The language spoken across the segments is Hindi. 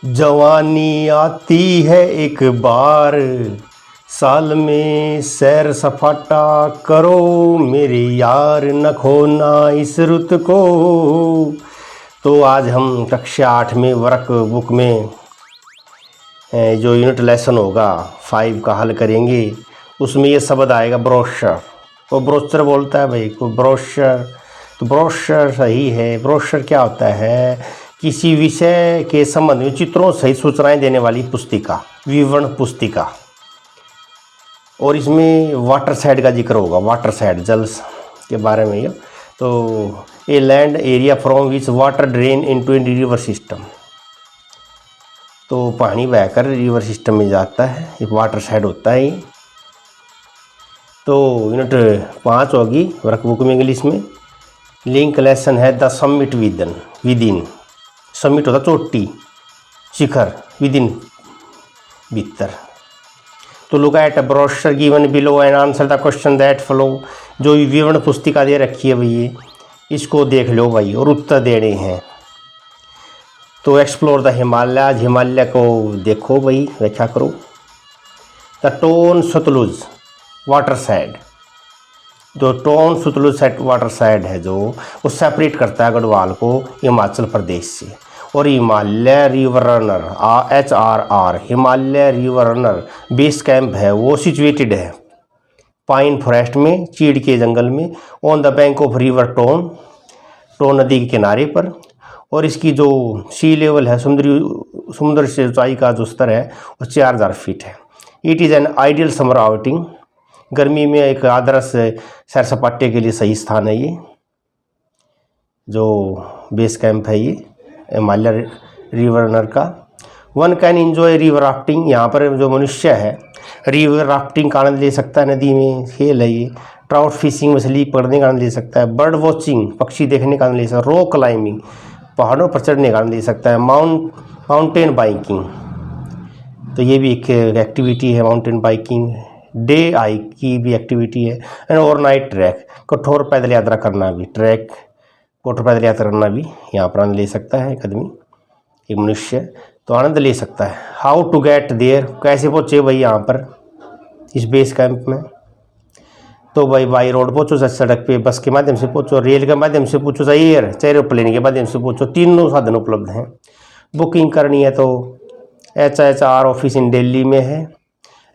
जवानी आती है एक बार, साल में सैर सपाटा करो मेरे यार, न खोना इस रुत को। तो आज हम कक्षा 8 में वर्क बुक में जो यूनिट लेसन होगा 5 का हल करेंगे। उसमें ये शब्द आएगा ब्रोशर। वो ब्रोशर बोलता है भाई को ब्रोशर, तो ब्रोशर सही है। ब्रोशर क्या होता है? किसी विषय के संबंध में चित्रों सहित सूचनाएं देने वाली पुस्तिका, विवरण पुस्तिका। और इसमें वाटर साइड का जिक्र होगा, वाटर साइड जल के बारे में। ये तो a land area from which water drain into a river system, तो पानी बहकर रिवर सिस्टम में जाता है, एक वाटर साइड होता है ये। तो यूनिट 5 होगी वर्कबुक में इंग्लिश में। लिंक लेसन है द समिट विदिन। समिट होता चोटी, शिखर, विदिन भीतर। तो look at a brochure given below and answer the question that follow. जो विवरण पुस्तिका दे रखी है भैया, इसको देख लो भाई और उत्तर देने हैं। तो एक्सप्लोर द हिमालय, हिमालय को देखो भाई, व्याख्या करो। The tone Sutlej water side, जो टोन सतलुज वाटर साइड है जो वो सेपरेट करता है गढ़वाल को हिमाचल प्रदेश से। और Himalaya river runner HRR, Himalaya river runner base camp है वो सिचुएटेड है पाइन फॉरेस्ट में, चीड़ के जंगल में, on the bank of river tone नदी के किनारे पर। और इसकी जो सी लेवल है, समुद्र से ऊंचाई का जो स्तर है वो 4000 फीट है। It is an ideal summer outing, गर्मी में एक आदर्श सैर सपाटे के लिए सही स्थान है ये जो बेस कैंप है ये हिमालय रिवर रनर का। One can enjoy river rafting, यहाँ पर जो मनुष्य है रिवर राफ्टिंग का आनंद ले सकता है, नदी में खेल है ये। ट्राउट फिशिंग, मछली पकड़ने का आनंद ले सकता है। बर्ड वॉचिंग, पक्षी देखने का आनंद ले सकता है। रॉक क्लाइंबिंग, पहाड़ों पर चढ़ने का आनंद ले सकता है। माउंटेन बाइकिंग, तो ये भी एक एक्टिविटी है माउंटेन बाइकिंग। डे हाइक की भी एक्टिविटी है। एंड ओवरनाइट ट्रैक, कठोर पैदल यात्रा करना भी, कठोर पैदल यात्रा करना भी यहाँ पर आनंद ले सकता है एक आदमी, एक मनुष्य, तो आनंद ले सकता है। हाउ टू गेट देयर, कैसे पहुँचे भाई यहाँ पर इस बेस कैंप में? तो भाई बाई रोड पहुँचो, सड़क पे, बस के माध्यम से पहुँचो, रेल के माध्यम से पहुँचो, चाहे एरोप्लेन के माध्यम से पहुँचो, तीनों साधन उपलब्ध हैं। बुकिंग करनी है तो HHR ऑफिस इन दिल्ली में है।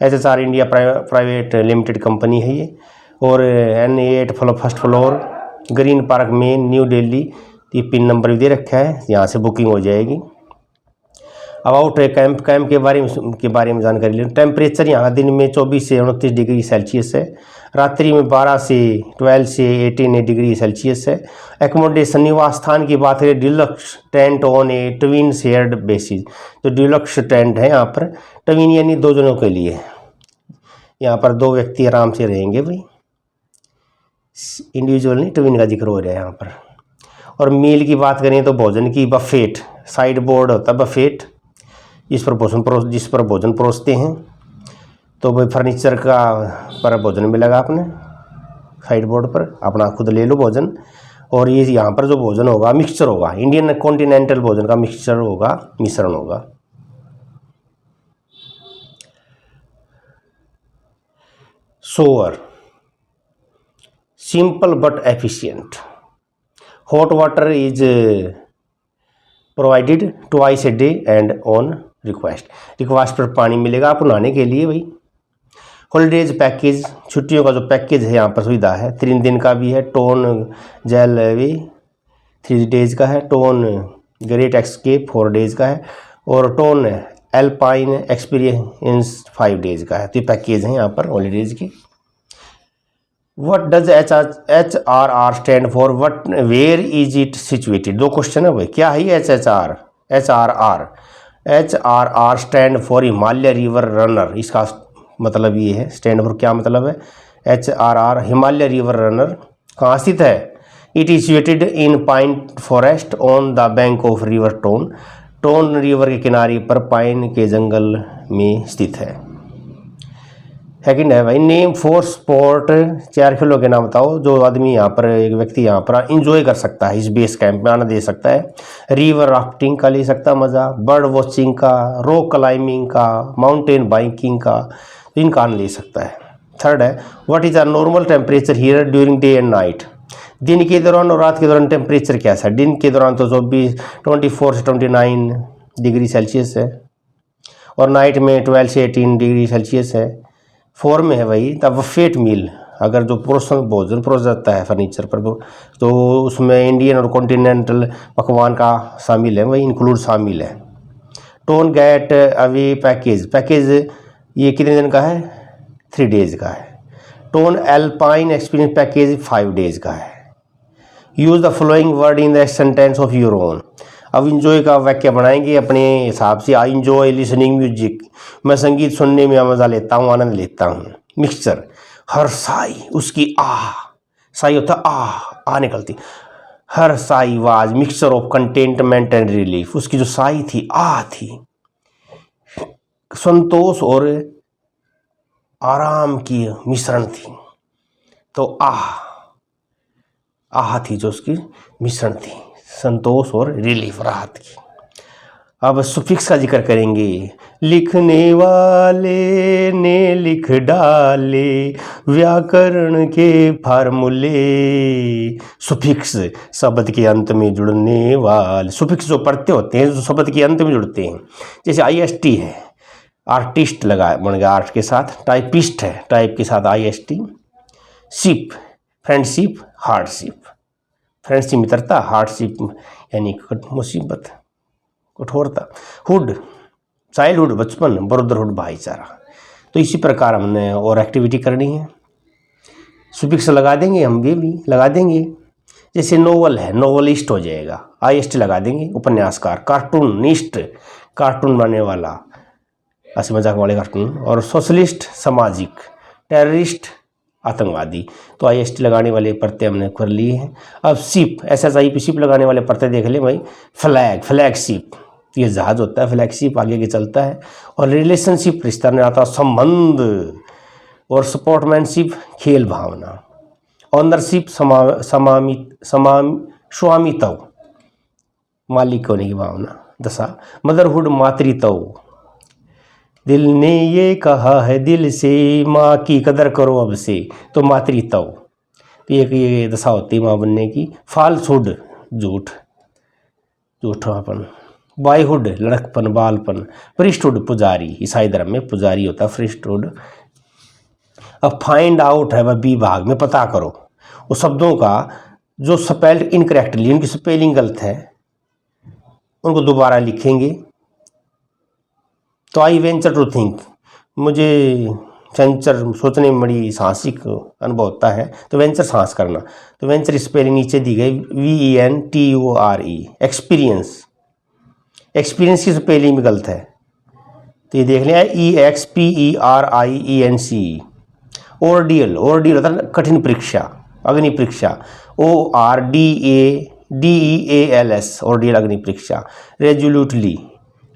HHR India private limited company है ये। और NA8 first floor, green park main, new Delhi. ये पिन नंबर भी दे रखा है, यहाँ से बुकिंग हो जाएगी। अबाउट कैंप के बारे में जानकारी लें। टेम्परेचर यहाँ दिन में 24 से 29 डिग्री सेल्सियस है, रात्रि में 12 से 12 से 18 डिग्री सेल्सियस है। एकोमोडेशन, निवास स्थान की बात करें, deluxe tent on A twin shared basis. जो डिलक्स टेंट है यहाँ पर, ट्विन यानी 2 जनों के लिए, यहाँ पर 2 व्यक्ति आराम से रहेंगे भाई, इंडिविजुअल नहीं, ट्विन का जिक्र हो रहा है यहाँ पर। और मील की बात करें तो भोजन की बफेट, साइड बोर्ड होता है बफेट, जिस पर भोजन परोसते हैं। तो भाई फर्नीचर का पर भोजन मिलेगा आपने साइड बोर्ड पर, अपना खुद ले लो भोजन। और ये यहाँ पर जो भोजन होगा मिक्सचर होगा, इंडियन कॉन्टिनेंटल भोजन का मिक्सचर होगा, मिश्रण होगा। Sour, simple but efficient. Hot water is provided twice a day and on request पर पानी मिलेगा आपको नहाने के लिए भाई। हॉलीडेज पैकेज, छुट्टियों का जो पैकेज है यहाँ पर सुविधा है, 3 दिन का भी है। टोन जेल वे 3 डेज का है। टोन ग्रेट एक्सकेप 4 डेज का है। और टोन एल्पाइन एक्सपीरियंस 5 डेज का है। तो ये पैकेज हैं यहाँ पर हॉलीडेज के। What does HRR stand for? Where is it situated? 2 question है भाई। क्या है ये HRR? HRR stand for Himalaya river runner. इसका मतलब ये है, स्टैंड फॉर क्या मतलब है? HRR हिमालय रिवर रनर कहाँ स्थित है? It is situated in pine forest on the bank of river tone river के किनारे पर पाइन के जंगल में स्थित है। सेकंड है भाई, नेम 4 स्पोर्ट, 4 खेलों के नाम बताओ जो आदमी यहाँ पर, एक व्यक्ति यहाँ पर इंजॉय कर सकता है, इस बेस कैंप में आना दे सकता है। रिवर राफ्टिंग का ले सकता मज़ा, बर्ड वॉचिंग का, रॉक क्लाइंबिंग का, माउंटेन बाइकिंग का, इनका आनंद ले सकता है। थर्ड है, what is are normal temperature here during day and night, दिन के दौरान और रात के दौरान टेम्परेचर कैसा है। दिन के दौरान तो 24 से 29 डिग्री सेल्सियस है, और नाइट में 12 से 18 डिग्री सेल्सियस है। 4 में है भाई द बफेट मील, अगर जो भोजन परोसा जाता है फर्नीचर पर, तो उसमें इंडियन और कॉन्टिनेंटल पकवान का शामिल है, वही इंक्लूड शामिल है। Tone get away package, package ये कितने दिन का है, 3 डेज़ का है। Tone alpine experience package 5 days का है। Use the following word in the sentence of your own, अब इंजॉय का वाक्य बनाएंगे अपने हिसाब से। आई इंजॉय लिसनिंग म्यूजिक, मैं संगीत सुनने में मज़ा लेता हूँ, आनंद लेता हूँ। मिक्सचर, हर साई उसकी आह, साई होता आ निकलती, her sigh was mixture of contentment and relief, उसकी जो साई थी आह थी, संतोष और आराम की मिश्रण थी। तो आह थी जो उसकी मिश्रण थी, संतोष और रिलीफ, राहत की। अब सुफिक्स का जिक्र करेंगे। लिखने वाले ने लिख डाले व्याकरण के फार्मूले, सुफिक्स शब्द के अंत में जुड़ने वाले, सुफिक्स जो पढ़ते होते हैं जो शब्द के अंत में जुड़ते हैं, जैसे IST है, आर्टिस्ट लगा बन गया आर्ट के साथ, टाइपिस्ट है टाइप के साथ IST, ship friendship, hardship, friendship मित्रता, हार्डशिप यानी मुसीबत कठोरता, हुड चाइल्डहुड बचपन, ब्रदरहुड भाईचारा। तो इसी प्रकार हमने और एक्टिविटी करनी है, सुफिक्स लगा देंगे, हम भी लगा देंगे। जैसे नोवल है, नोवलिस्ट हो जाएगा, IST लगा देंगे, उपन्यासकार, कार्टूनिस्ट कार्टून बनाने वाला, हंसी मजाक वाले कार्टून, और सोशलिस्ट सामाजिक, टेररिस्ट आतंकवादी। तो IST लगाने वाले परते हमने कर लिए हैं। अब शिप, SHIP शिप लगाने वाले परते देख ले भाई। फ्लैग, फ्लैग शिप ये जहाज होता है, फ्लैग शिप आगे के चलता है। और रिलेशनशिप रिश्ता में आता संबंध, और स्पोर्ट्समैनशिप खेल भावना, ऑनरशिप स्वामित्व मालिक होने की भावना दशा, मदरहुड मातृत्व, दिल ने ये कहा है दिल से माँ की कदर करो अब से, तो मातृत्व, तो एक ये दशा होती है माँ बनने की। फॉल्सहुड झूठ, झूठापन, बॉयहुड लड़कपन बालपन, प्रीस्टहुड पुजारी, ईसाई धर्म में पुजारी होता है प्रीस्टहुड। अब फाइंड आउट है वह बी भाग में पता करो वो शब्दों का जो स्पेल्ड इनकरेक्टली, उनकी स्पेलिंग गलत है, उनको दोबारा लिखेंगे। तो आई वेंचर टू थिंक, मुझे वेंचर सोचने में बड़ी साहसिक अनुभव होता है, तो वेंचर साहस करना। तो वेंचर स्पेलिंग नीचे दी गई, VENTURE, एक्सपीरियंस, एक्सपीरियंस की स्पेलिंग भी गलत है, तो ये देख लिया, EXPERIENC। ऑर्डियल, ऑर्डियल होता है कठिन परीक्षा, अग्नि परीक्षा, ORDEALS, ऑर्डियल अग्नि परीक्षा। रेजोल्यूटली,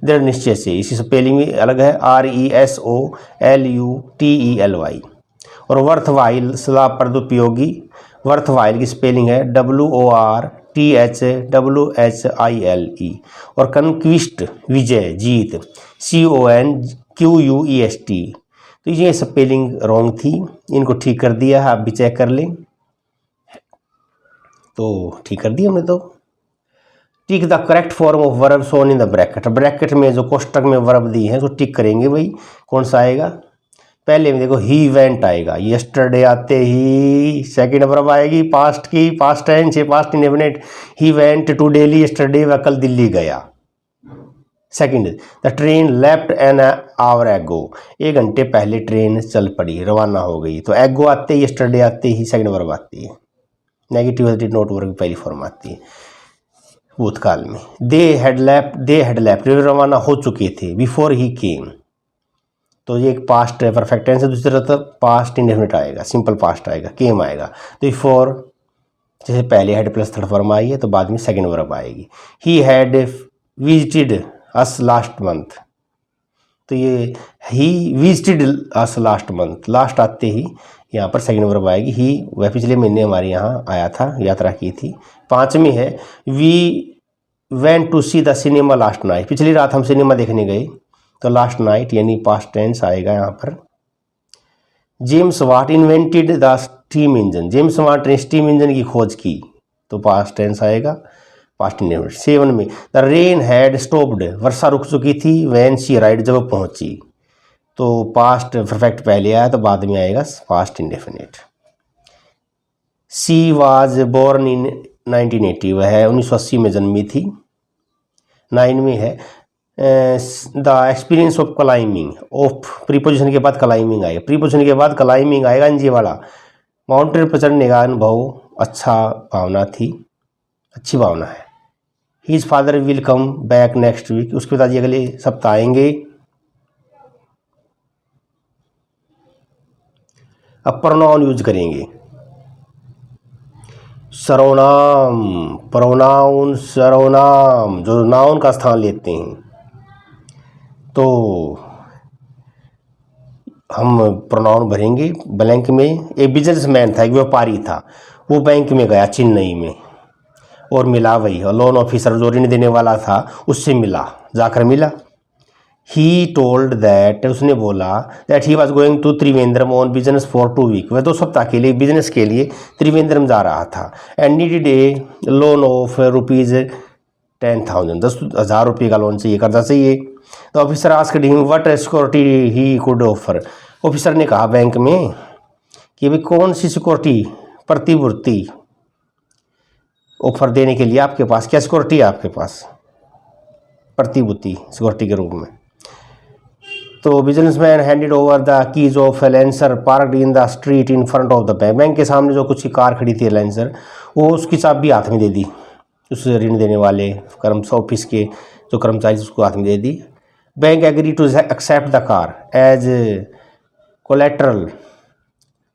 दृढ़ निश्चय से, इसी स्पेलिंग में अलग है, RESOLUTELY। और वर्थवाइल सलाहप्रद उपयोगी, वर्थवाइल की स्पेलिंग है WORTHWHILE। और कन्क्विस्ट विजय जीत, CONQUEST। तो ये स्पेलिंग रॉन्ग थी, इनको ठीक कर दिया है, आप भी चेक कर लें। तो ठीक कर दिया हमने। तो tick the correct form of verb shown in the bracket, bracket में जो कोष्टक में वर्ब दी है तो टिक करेंगे भाई, कौन सा आएगा। पहले में देखो ही वेंट आएगा, यस्टरडे आते ही सेकंड वर्ब आएगी पास्ट की, पास्ट टेंस है, past indefinite. He went to Delhi yesterday, वह कल दिल्ली गया। Second, the train left an hour ago, 1 घंटे पहले ट्रेन चल पड़ी, रवाना हो गई। तो एगो आते ही, यस्टरडे आते ही सेकंड वर्ब आती है। नेगेटिव डिड नॉट वर्ब पहली फॉर्म आती है भूतकाल में। दे हैड लेफ्ट रवाना हो चुके थे, बिफोर ही केम। तो ये एक पास्ट परफेक्ट टेंस है, दूसरी तरफ पास्ट इंडेफिनिट आएगा, सिंपल पास्ट आएगा, केम आएगा। तो बिफोर जैसे पहले had plus third form I है, तो बाद में सेकंड वर्ब आएगी। He had visited us last month, तो ये he visited us last month, last आते ही यहाँ पर सेकंड वर्ब आएगी। ही वह पिछले महीने हमारे यहाँ आया था, यात्रा की थी। 5वीं है we went to see the cinema last night, पिछली रात हम सिनेमा देखने गए, तो लास्ट नाइट यानी पास्ट टेंस आएगा यहाँ पर। James Watt invented the steam engine, James Watt ने स्टीम इंजन की खोज की, तो पास्ट टेंस आएगा, पास्ट इंडेफिनिट। 7 में द रेन हैड स्टॉप्ड, वर्षा रुक चुकी थी, व्हेन शी अराइव्ड, जब वो पहुंची, तो पास्ट परफेक्ट पहले आया तो बाद में आएगा past indefinite. She was born in 1980, वह 1980 में जन्मी थी। 9 में है the experience of climbing, of preposition के बाद क्लाइंबिंग आएगा, प्रीपोजिशन के बाद क्लाइंबिंग आएगा एनजी वाला। माउंटेन पर चढ़ने का अनुभव अच्छा भावना थी, अच्छी भावना है। His father will come back next week, उसके पिताजी अगले सप्ताह आएंगे। अब प्रोनाउन यूज करेंगे। सर्वनाम, प्रोनाउन सर्वनाम जो नाउन का स्थान लेते हैं, तो हम प्रोनाउन भरेंगे ब्लैंक में। एक बिजनेसमैन था, एक व्यापारी था, वो बैंक में गया चेन्नई में और मिला वही, और लोन ऑफिसर जो ऋण देने वाला था उससे मिला, जाकर मिला। ही टोल्ड दैट, उसने बोला that he was going to Trivandrum on business for 2 week, वह 2 सप्ताह के लिए बिजनेस के लिए त्रिवेंद्रम जा रहा था। And needed A loan of ₹10,000, 10,000 रुपये का लोन चाहिए, कर्जा चाहिए। तो officer asked him what security he could offer, officer ने कहा बैंक में कि भाई कौन सी सिक्योरिटी, प्रतिभूति ऑफर देने के लिए आपके पास, क्या सिक्योरिटी है आपके पास, प्रतिभूति सिक्योरिटी के रूप में। तो businessman handed over the keys of lancer parked in the street in front of the bank, bank के सामने जो कुछ कार खड़ी थी लैंसर, वो उसकी चाबी हाथ में दे दी, उस ऋण देने वाले ऑफिस के जो कर्मचारी उसको हाथ में दे दी। Bank agree to accept the car as collateral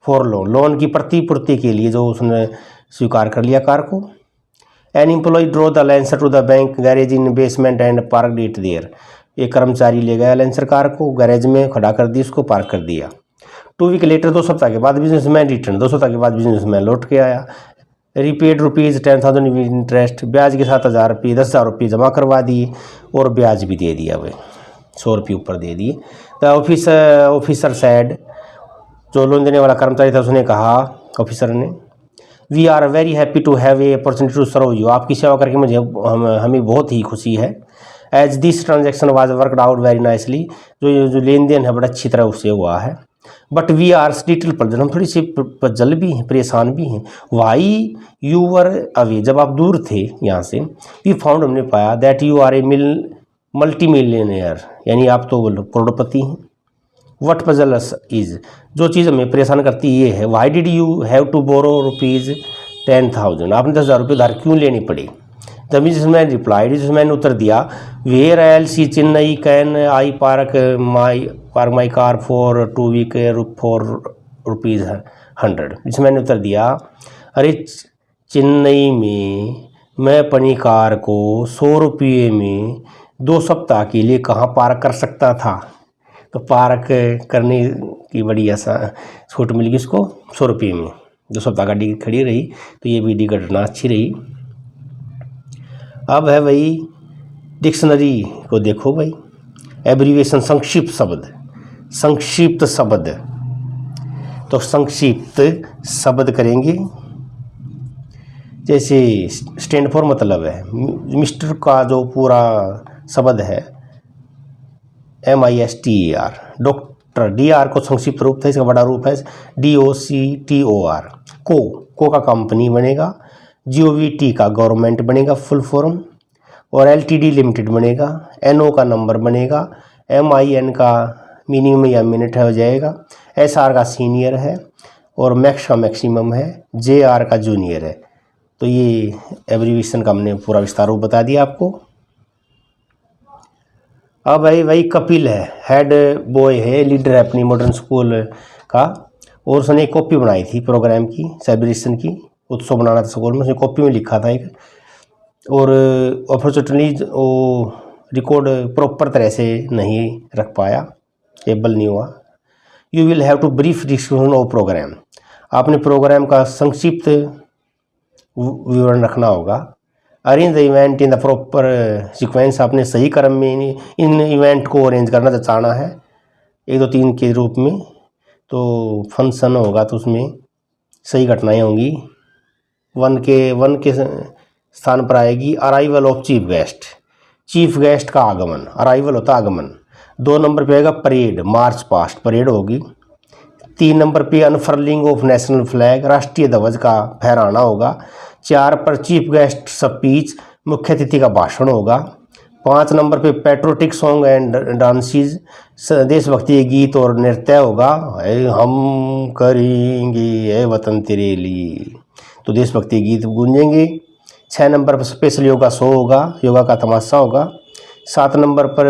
for loan, loan की प्रतिपूर्ति के लिए जो उसने स्वीकार कर लिया कार को। An employ drove the Lancer to the bank garage in basement and park it there, एक कर्मचारी ले गया लैंसर कार को, गैरेज में खड़ा कर दी, उसको पार्क कर दिया। 2 वीक लेटर, 2 सप्ताह के बाद बिजनेसमैन रिटर्न, 2 सप्ताह के बाद बिजनेसमैन लौट के आया। रिपेड ₹10,000 इंटरेस्ट, ब्याज के साथ 10,000 रुपये, 10,000 रुपये जमा करवा दिए और ब्याज भी दे दिया, वह 100 रुपये ऊपर दे दिए। द ऑफिसर सैड, जो लोन देने वाला कर्मचारी था उसने कहा, ऑफिसर ने, we are very happy to have a opportunity to serve you, आपकी सेवा करके मुझे हमें बहुत ही खुशी है। As this transaction was worked out very nicely, जो लेन देन है बड़ा अच्छी तरह उससे हुआ है। But we are little puzzle, हम थोड़ी सी पजल भी हैं, परेशान भी हैं। वाई यू वर अवे, जब आप दूर थे यहाँ से, वी फाउंड, हमने पाया, that you are a multi millionaire, यानी आप तो करोड़पति हैं। वट पजल इज, जो चीज़ हमें परेशान करती ये है, why did you have to borrow ₹10,000, आपने 10,000 रुपये उधार क्यों लेने पड़े। द बिजनेसमैन रिप्लाइड, बिजनेसमैन ने उत्तर दिया, where else in Chennai can I park my car for 2 week for ₹100, businessman ने उत्तर दिया, अरे चेन्नई में मैं अपनी कार को 100 रुपये में 2 सप्ताह के लिए कहाँ पार्क कर सकता था। तो पार्क करने की बड़ी आसान छूट मिल गई उसको 100 रुपये में, 2 सप्ताह गाड़ी खड़ी रही, तो ये भी घटना अच्छी रही। अब है भाई डिक्शनरी को देखो भाई, एब्रीविएशन, संक्षिप्त शब्द, संक्षिप्त शब्द, तो संक्षिप्त शब्द करेंगे। जैसे स्टैंड फॉर मतलब है, मिस्टर का जो पूरा शब्द है MISTER, डॉक्टर, DR को संक्षिप्त रूप था, इसका बड़ा रूप है DOCTOR, को का कंपनी बनेगा, GOVT का गवर्नमेंट बनेगा फुल फॉर्म, और LTD लिमिटेड बनेगा, NO का नंबर बनेगा, MIN का मिनिमम या मिनट हो जाएगा, SR का सीनियर है, और मैक्स का मैक्सिमम है, JR का जूनियर है। तो ये एब्रीविएशन का हमने पूरा विस्तार रूप बता दिया आपको। अब वही कपिल है, हेड बॉय है, लीडर है अपनी मॉडर्न स्कूल का, और उसने एक कॉपी बनाई थी प्रोग्राम की, सेलिब्रेशन की, उत्सव बनाना था स्कूल में, उसने कॉपी में लिखा था एक, और अनफॉर्चुनेटली वो रिकॉर्ड प्रॉपर तरह से नहीं रख पाया, एबल नहीं हुआ। You will have to brief description of program, आपने प्रोग्राम का संक्षिप्त विवरण रखना होगा। Arrange the event in the proper sequence, आपने सही क्रम में इन इवेंट को अरेंज करना चाहना है 1 2 3 के रूप में। तो फंक्शन होगा तो उसमें सही घटनाएं होंगी। वन के स्थान पर आएगी arrival of chief guest, chief guest का आगमन, अराइवल होता आगमन। 2 नंबर पे आएगा परेड, मार्च पास्ट, परेड होगी। 3 नंबर पे अनफर्लिंग ऑफ नेशनल फ्लैग, राष्ट्रीय ध्वज का फहराना होगा। 4 पर चीफ गेस्ट स्पीच, मुख्य अतिथि का भाषण होगा। 5 नंबर पे पैट्रोटिक सॉन्ग एंड डांसेस, देशभक्ति गीत और नृत्य होगा। हम करेंगे ए वतन तेरे लिए, तो देशभक्ति गीत गूंजेंगे। 6 नंबर पर स्पेशल योगा शो होगा, योगा का तमाशा होगा। 7 नंबर पर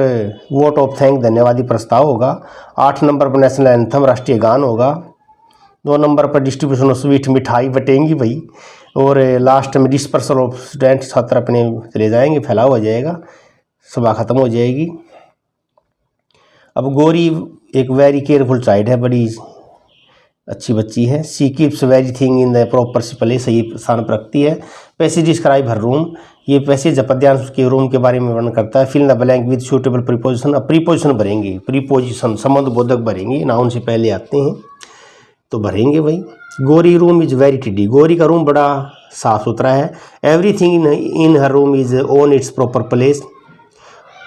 वोट ऑफ थैंक, धन्यवादी प्रस्ताव होगा। 8 नंबर पर नेशनल एंथम, राष्ट्रीय गान होगा। 2 नंबर पर डिस्ट्रीब्यूशन ऑफ स्वीट, मिठाई बटेंगी भाई। और लास्ट में डिस्पर्सल ऑफ स्टूडेंट, छात्र अपने चले जाएंगे, फैलाव हो जाएगा, सभा खत्म हो जाएगी। अब गौरी एक वेरी केयरफुल चाइल्ड है, बड़ी अच्छी बच्ची है। She keeps every thing in the proper place, सही स्थान पर रखती है। पैसेज डिस्क्राइब हर रूम, ये पैसेज पद्यांश के रूम के बारे में वर्णन करता है। Fill the blank with suitable preposition, अब प्रीपोजिशन भरेंगे, प्रीपोजिशन संबंध बोधक भरेंगे, नाउन से पहले आते हैं तो भरेंगे भाई। गौरी रूम इज वेरी टिडी, गौरी का रूम बड़ा साफ सुथरा है। Everything in her room is on its proper place,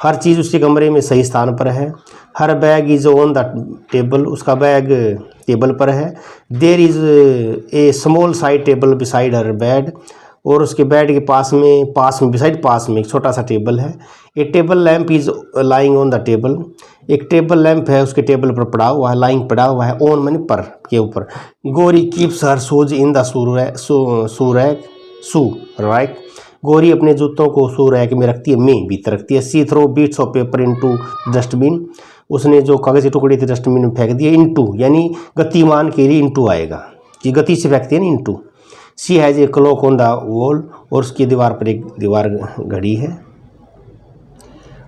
हर चीज़ उसके कमरे में सही स्थान पर है। Her bag is on the table, उसका बैग टेबल पर है। There is a small side table beside her bed, और उसके बेड के पास में बिसाइड पास में एक छोटा सा टेबल है। A table lamp is lying on the table, एक टेबल लैंप है उसके टेबल पर पड़ा हुआ है, लाइंग पड़ा हुआ है, ऑन मैंने पर के ऊपर। गोरी keeps her shoes in the shoe rack, Gauri अपने जूतों को शू रैक में रखती है, में भीतर रखती है। She throw bits of paper into dustbin, उसने जो कागज के टुकड़े थे डस्टबिन में फेंक दिए। इनटू यानी गतिमान के लिए इनटू आएगा, ये गति से फेंकते हैं ना, into. She has a clock on the wall, और उसकी दीवार पर एक दीवार घड़ी है।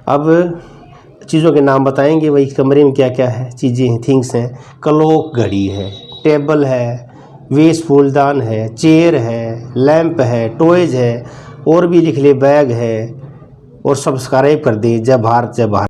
अब चीज़ों के नाम बताएंगे, वही कमरे में क्या क्या है, चीज़ें थिंग्स हैं। क्लॉक घड़ी है, टेबल है, वेस्ट फूलदान है, चेयर है, लैंप है, टॉयज है, और भी लिख ले बैग है। और सब्सक्राइब कर दें। जय भारत जय भारत।